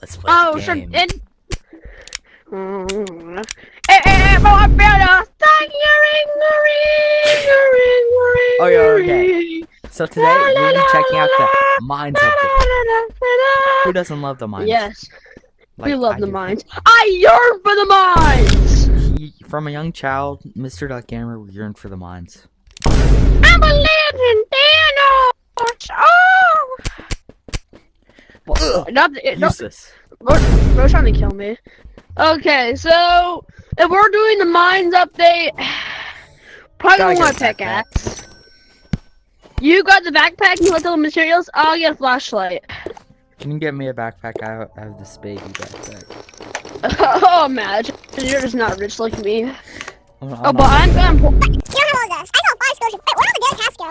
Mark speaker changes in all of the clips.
Speaker 1: Let's play the
Speaker 2: sure.
Speaker 1: game. Oh yeah, okay. So today we'll be checking out the mines update. Who doesn't love the mines?
Speaker 2: Yes,
Speaker 1: Like
Speaker 2: we love
Speaker 1: I
Speaker 2: the
Speaker 1: do.
Speaker 2: mines. I yearn for the mines.
Speaker 1: From a young child, Mr. Duck Gamer yearned for the mines.
Speaker 2: I'm a legend, Thanos. Oh.
Speaker 1: Useless.
Speaker 2: Bro's trying to kill me. Okay, so if we're doing the mines update, probably
Speaker 1: Gotta
Speaker 2: gonna want a
Speaker 1: get a
Speaker 2: pickaxe. You got the backpack, you want the materials, I'll get a flashlight.
Speaker 1: Can you get me a backpack? I have this baby backpack.
Speaker 2: Oh, imagine. You're just not rich like me.
Speaker 1: I'm
Speaker 2: But I'm gonna
Speaker 3: You don't have all this. I know 5 Scotia. Wait, where did the gas go?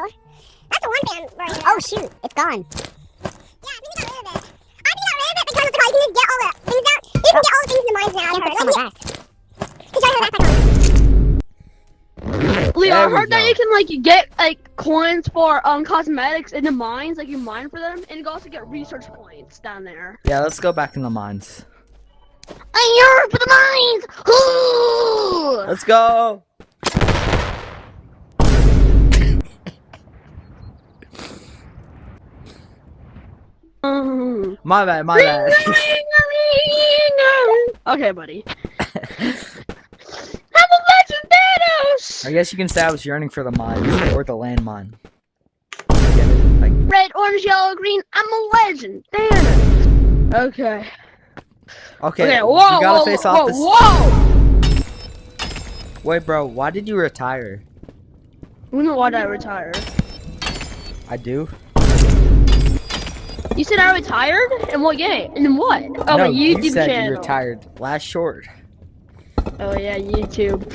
Speaker 3: That's the one band right. Oh shoot, it's gone. Yeah, I think we got rid of it. I think we got rid of it because it's like you can just get all the things out. You can get all the things in the mines now. Yeah, but like, just try to have a backpack on.
Speaker 2: Leo, I
Speaker 1: There we
Speaker 2: heard that
Speaker 1: go.
Speaker 2: you can like get like coins for cosmetics in the mines, like you mine for them, and you can also get research points down there.
Speaker 1: Yeah, let's go back in the mines.
Speaker 2: I yearn for the mines.
Speaker 1: Let's go. My bad.
Speaker 2: Okay, buddy. I'm a legend, Thanos.
Speaker 1: I guess you can say I was yearning for the mines or the landmine. Get it? Like,
Speaker 2: Red, orange, yellow, green. I'm a legend, Thanos. Okay.
Speaker 1: okay,
Speaker 2: Whoa,
Speaker 1: we gotta
Speaker 2: whoa,
Speaker 1: face
Speaker 2: whoa,
Speaker 1: off this.
Speaker 2: whoa.
Speaker 1: Wait, bro, why did you retire?
Speaker 2: You know why did I retire?
Speaker 1: I do.
Speaker 2: You said I retired? In what game? In what? Oh,
Speaker 1: No,
Speaker 2: my YouTube
Speaker 1: you said
Speaker 2: channel.
Speaker 1: you retired last short.
Speaker 2: Oh yeah, YouTube.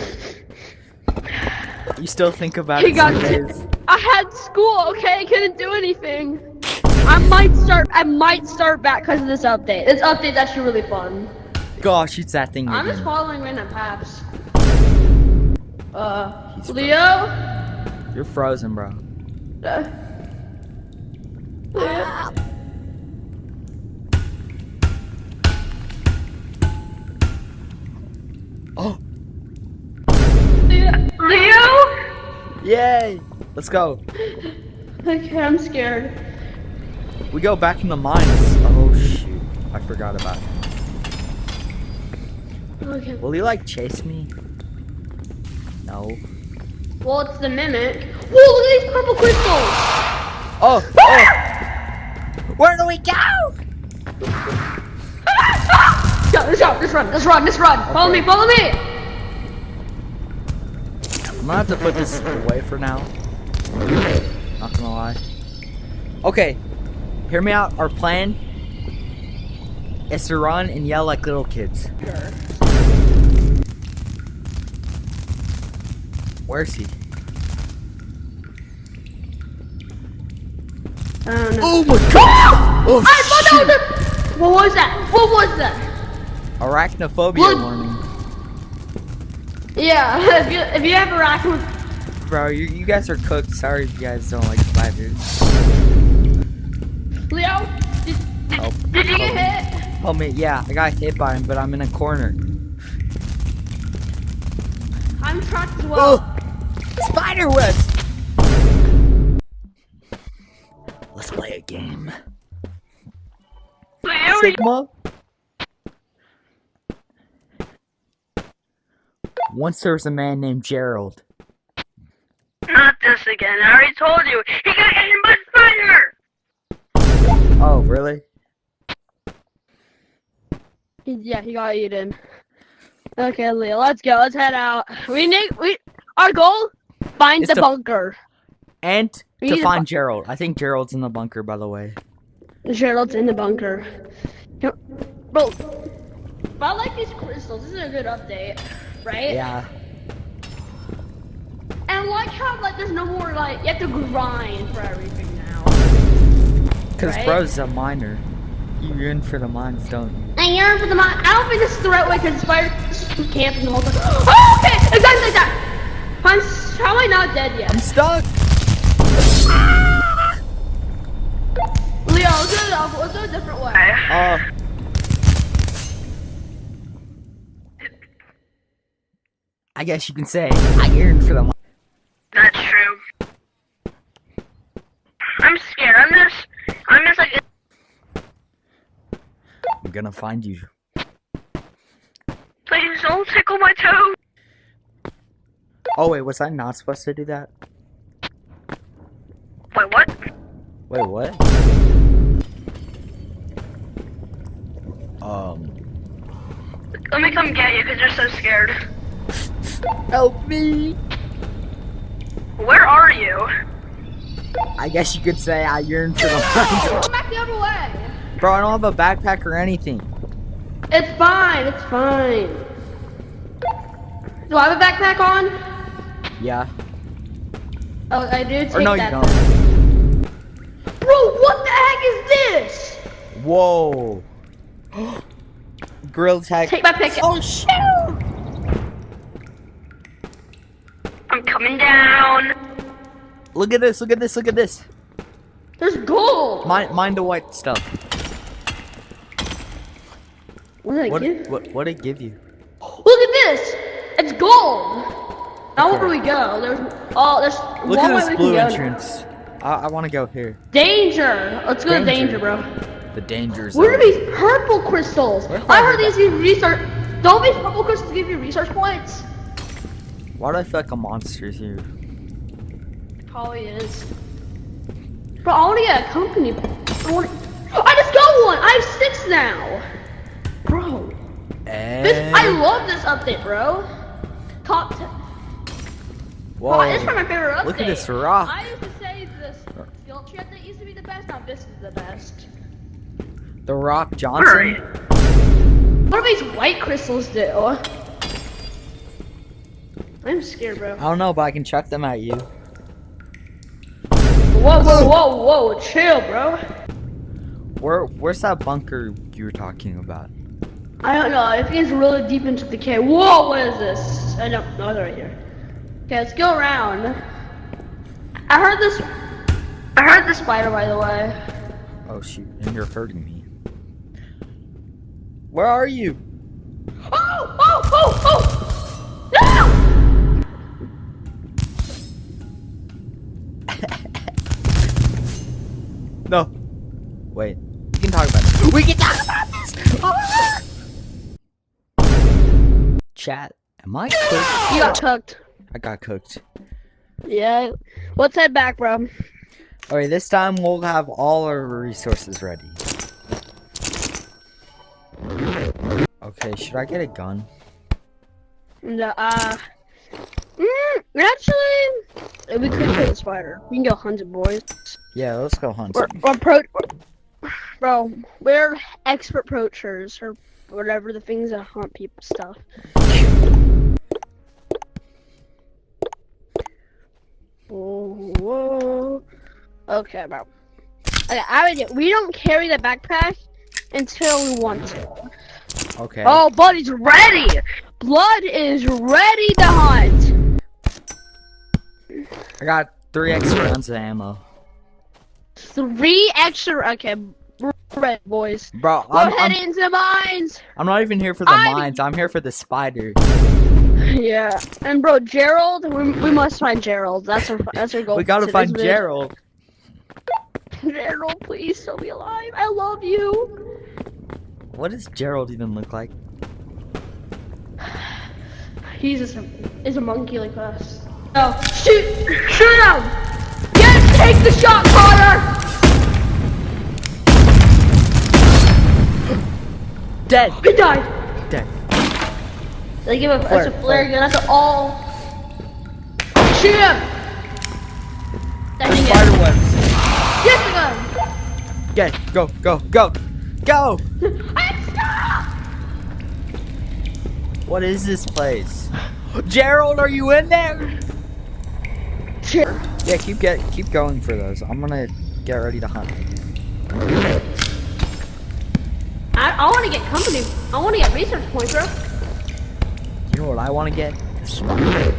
Speaker 1: You still think about
Speaker 2: He
Speaker 1: it
Speaker 2: got
Speaker 1: some days.
Speaker 2: I had school, okay? I couldn't do anything. I might start back because of this update. This update's actually really fun.
Speaker 1: Gosh, it's that thing
Speaker 2: I'm just
Speaker 1: again.
Speaker 2: following random paths.
Speaker 1: He's
Speaker 2: Leo?
Speaker 1: You're frozen, bro.
Speaker 2: Leo?
Speaker 1: Oh,
Speaker 2: Leo?
Speaker 1: yay! Let's go.
Speaker 2: Okay, I'm scared.
Speaker 1: We go back in the mines. Oh shoot, I forgot about it.
Speaker 2: Okay.
Speaker 1: Will he like chase me? No.
Speaker 2: Well, it's the mimic. Whoa, look at these purple crystals!
Speaker 1: Oh, oh! Where do we go?
Speaker 2: Go, let's run. Follow me.
Speaker 1: I'm gonna have to put this away for now. Not gonna lie. Okay, hear me out. Our plan is to run and yell like little kids. Where's he?
Speaker 2: I don't know.
Speaker 1: Oh my god! Oh,
Speaker 2: I thought that was What was that?
Speaker 1: Arachnophobia
Speaker 2: Look.
Speaker 1: warning.
Speaker 2: Yeah, if you have arachnophobia.
Speaker 1: Bro, you guys are cooked. Sorry if you guys don't like spiders.
Speaker 2: Leo, did you get hit?
Speaker 1: Oh man, yeah, I got hit by him, but I'm in a corner.
Speaker 2: I'm trapped as well.
Speaker 1: Oh! Spider webs! Let's play a game. Sigma? Once there was a man named Gerald.
Speaker 2: Not this again. I already told you. He got eaten by a spider.
Speaker 1: Oh, really?
Speaker 2: Yeah, he got eaten. Okay, Leo, let's go. Let's head out. Our goal: find
Speaker 1: It's
Speaker 2: the
Speaker 1: to-
Speaker 2: bunker.
Speaker 1: And
Speaker 2: We
Speaker 1: to
Speaker 2: need to
Speaker 1: find Gerald. I think Gerald's in the bunker, by the way.
Speaker 2: Gerald's in the bunker. Bro, I like these crystals. This is a good update, right?
Speaker 1: Yeah.
Speaker 2: And I like how there's no more you have to grind for everything now.
Speaker 1: Because
Speaker 2: Right?
Speaker 1: bro's a miner. You're in for the mines, don't you?
Speaker 2: And yearn for the mine. I don't think this is the right way because spiders just camp in the whole time. Oh, okay! Exactly like that! How am I not dead yet?
Speaker 1: I'm stuck!
Speaker 2: Leo, let's do it a different way.
Speaker 1: I guess you can say I yearn for the.
Speaker 2: That's true. I'm scared. I'm just like.
Speaker 1: I'm gonna find you.
Speaker 2: Please don't tickle my toe.
Speaker 1: Oh wait, was I not supposed to do that?
Speaker 2: Wait, what?
Speaker 1: Wait, what?
Speaker 2: Let me come get you because you're so scared.
Speaker 1: Help me!
Speaker 2: Where are you?
Speaker 1: I guess you could say I yearn for the.
Speaker 2: Come back the other way.
Speaker 1: Bro, I don't have a backpack or anything.
Speaker 2: It's fine. It's fine. Do I have a backpack on?
Speaker 1: Yeah.
Speaker 2: Oh, I do. Take
Speaker 1: Or no,
Speaker 2: that.
Speaker 1: you don't.
Speaker 2: Bro, what the heck is this?
Speaker 1: Whoa. Grill tag.
Speaker 2: Take my pick.
Speaker 1: Oh shoot!
Speaker 2: I'm coming down.
Speaker 1: Look at this! Look at this! Look at this!
Speaker 2: There's gold.
Speaker 1: Mind the white stuff.
Speaker 2: What did I give?
Speaker 1: What did it give you?
Speaker 2: Look at this. It's gold. Now where do we go? There's
Speaker 1: Look
Speaker 2: one
Speaker 1: at
Speaker 2: way
Speaker 1: this
Speaker 2: we
Speaker 1: blue
Speaker 2: can go.
Speaker 1: entrance. I want to go here.
Speaker 2: Danger. Let's go to
Speaker 1: Danger.
Speaker 2: danger, bro.
Speaker 1: The danger zone.
Speaker 2: Where are these purple crystals?
Speaker 1: Where
Speaker 2: I
Speaker 1: are
Speaker 2: heard
Speaker 1: they?
Speaker 2: these give research. Don't these purple crystals give you research points?
Speaker 1: Why do I feel like a monster's here?
Speaker 2: Probably is. Bro, I want to get a company. I just got one. I have 6 now. Bro, I love this update, bro. Top 10.
Speaker 1: Whoa!
Speaker 2: Oh, this is my favorite update.
Speaker 1: Look at this rock.
Speaker 2: I used to say this skill tree update used to be the best. Now this is the best.
Speaker 1: The Rock Johnson.
Speaker 2: What do these white crystals do? I'm scared, bro.
Speaker 1: I don't know, but I can chuck them at you.
Speaker 2: Whoa, whoa, whoa, whoa! Chill, bro.
Speaker 1: Where's that bunker you were talking about?
Speaker 2: I don't know. It gets really deep into the cave. Whoa! What is this? I don't know. It's right here. Okay, let's go around. I heard the spider, by the way.
Speaker 1: Oh shoot! And you're hurting me. Where are you?
Speaker 2: Oh! Oh! Oh! Oh! No!
Speaker 1: No. Wait. We can talk about this. We can talk about this! Ah! Chat. Am I cooked?
Speaker 2: You got cooked.
Speaker 1: I got cooked.
Speaker 2: Yeah. Let's head back, bro.
Speaker 1: Alright, this time we'll have all our resources ready. Okay, should I get a gun?
Speaker 2: No, actually, we could kill the spider. We can go hunt it, boys.
Speaker 1: Yeah, let's go hunt.
Speaker 2: Bro, we're expert poachers, or whatever, the things that hunt people stuff. Whoa. Okay, bro. Okay, we don't carry the backpack until we want to.
Speaker 1: Okay.
Speaker 2: Oh, Buddy's ready! Blood is ready to hunt!
Speaker 1: I got 3 extra rounds of ammo.
Speaker 2: 3 extra. Okay, we're ready, boys.
Speaker 1: Bro,
Speaker 2: We're heading into the mines!
Speaker 1: I'm not even here for the mines. I'm here for the spider.
Speaker 2: Yeah, and bro, Gerald, we must find Gerald. That's our goal.
Speaker 1: We gotta
Speaker 2: for
Speaker 1: find
Speaker 2: today's video.
Speaker 1: Gerald.
Speaker 2: Gerald, please still be alive. I love you.
Speaker 1: What does Gerald even look like?
Speaker 2: He's just a monkey like us. Oh, shoot him! Yes, take the shot, Connor!
Speaker 1: Dead.
Speaker 2: He died.
Speaker 1: Dead.
Speaker 2: They give a
Speaker 1: Flare,
Speaker 2: that's a flare gun. That's all. Shoot him!
Speaker 1: There's spider webs.
Speaker 2: Get the gun!
Speaker 1: Okay, go, go, go, go! What is this place? Gerald, are you in there?
Speaker 2: Sure.
Speaker 1: Yeah, keep going for those. I'm gonna get ready to hunt.
Speaker 2: I want to get company. I want to get research points, bro.
Speaker 1: You know what I want to get? A spider.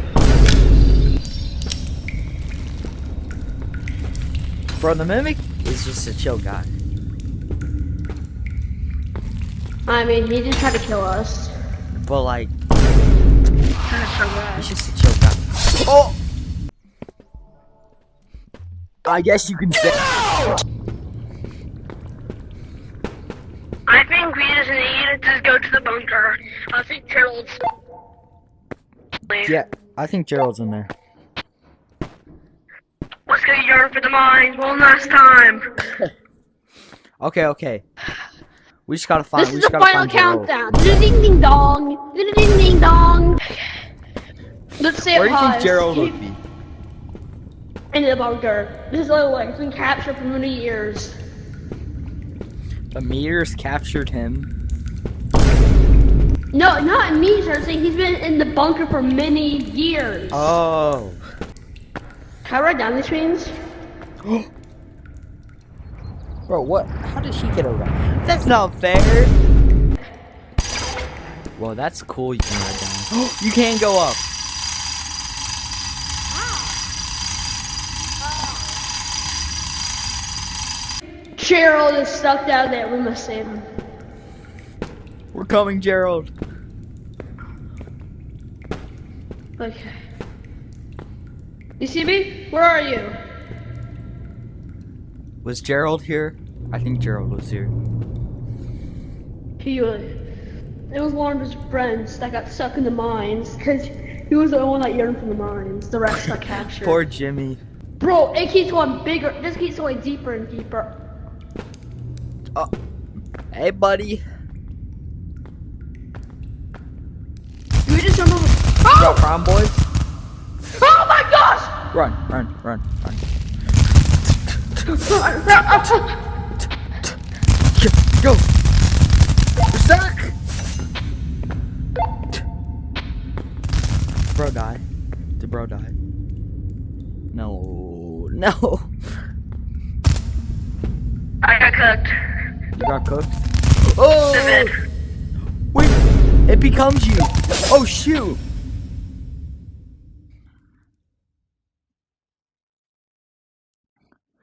Speaker 1: Bro, the mimic is just a chill guy.
Speaker 2: I mean, he didn't try to kill us.
Speaker 1: But like,
Speaker 2: Kind of Correct.
Speaker 1: He's just a chill guy. Oh! I guess you can say.
Speaker 2: I think we just need to go to the bunker. I think Gerald's.
Speaker 1: Yeah, I think Gerald's in there.
Speaker 2: Let's go yearn for the mines one last time.
Speaker 1: Okay. We just gotta find.
Speaker 2: This
Speaker 1: we
Speaker 2: is
Speaker 1: just
Speaker 2: the
Speaker 1: gotta
Speaker 2: final
Speaker 1: find Gerald.
Speaker 2: countdown. Ding ding dong. Ding ding dong. Let's say
Speaker 1: Where
Speaker 2: it
Speaker 1: do you think
Speaker 2: pause.
Speaker 1: Gerald would be?
Speaker 2: In the bunker. This is like it's been captured for many years.
Speaker 1: The meteors captured him.
Speaker 2: No, not me, sir. I'm saying he's been in the bunker for many years.
Speaker 1: Oh.
Speaker 2: Can I write down these things?
Speaker 1: Bro, what? How did he get over? That's not fair. Well, that's cool. You can write down. You can go up.
Speaker 2: Gerald is stuck down there. We must save him.
Speaker 1: We're coming, Gerald.
Speaker 2: Okay. You see me? Where are you?
Speaker 1: Was Gerald here? I think Gerald was here.
Speaker 2: It was one of his friends that got stuck in the mines because he was the only one that yearned for the mines. The rest got captured.
Speaker 1: Poor Jimmy.
Speaker 2: Bro, it keeps going bigger. This keeps going deeper and deeper.
Speaker 1: Oh. Hey, buddy.
Speaker 2: Do we just jump over?
Speaker 1: Go, Prom Boys.
Speaker 2: Oh my gosh!
Speaker 1: Run. Go. We're stuck. Bro die. Did bro die? No.
Speaker 2: I got cooked.
Speaker 1: You got cooked? Oh! Wait! It becomes you! Oh, shoot!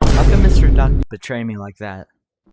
Speaker 1: How can Mr. Duck betray me like that?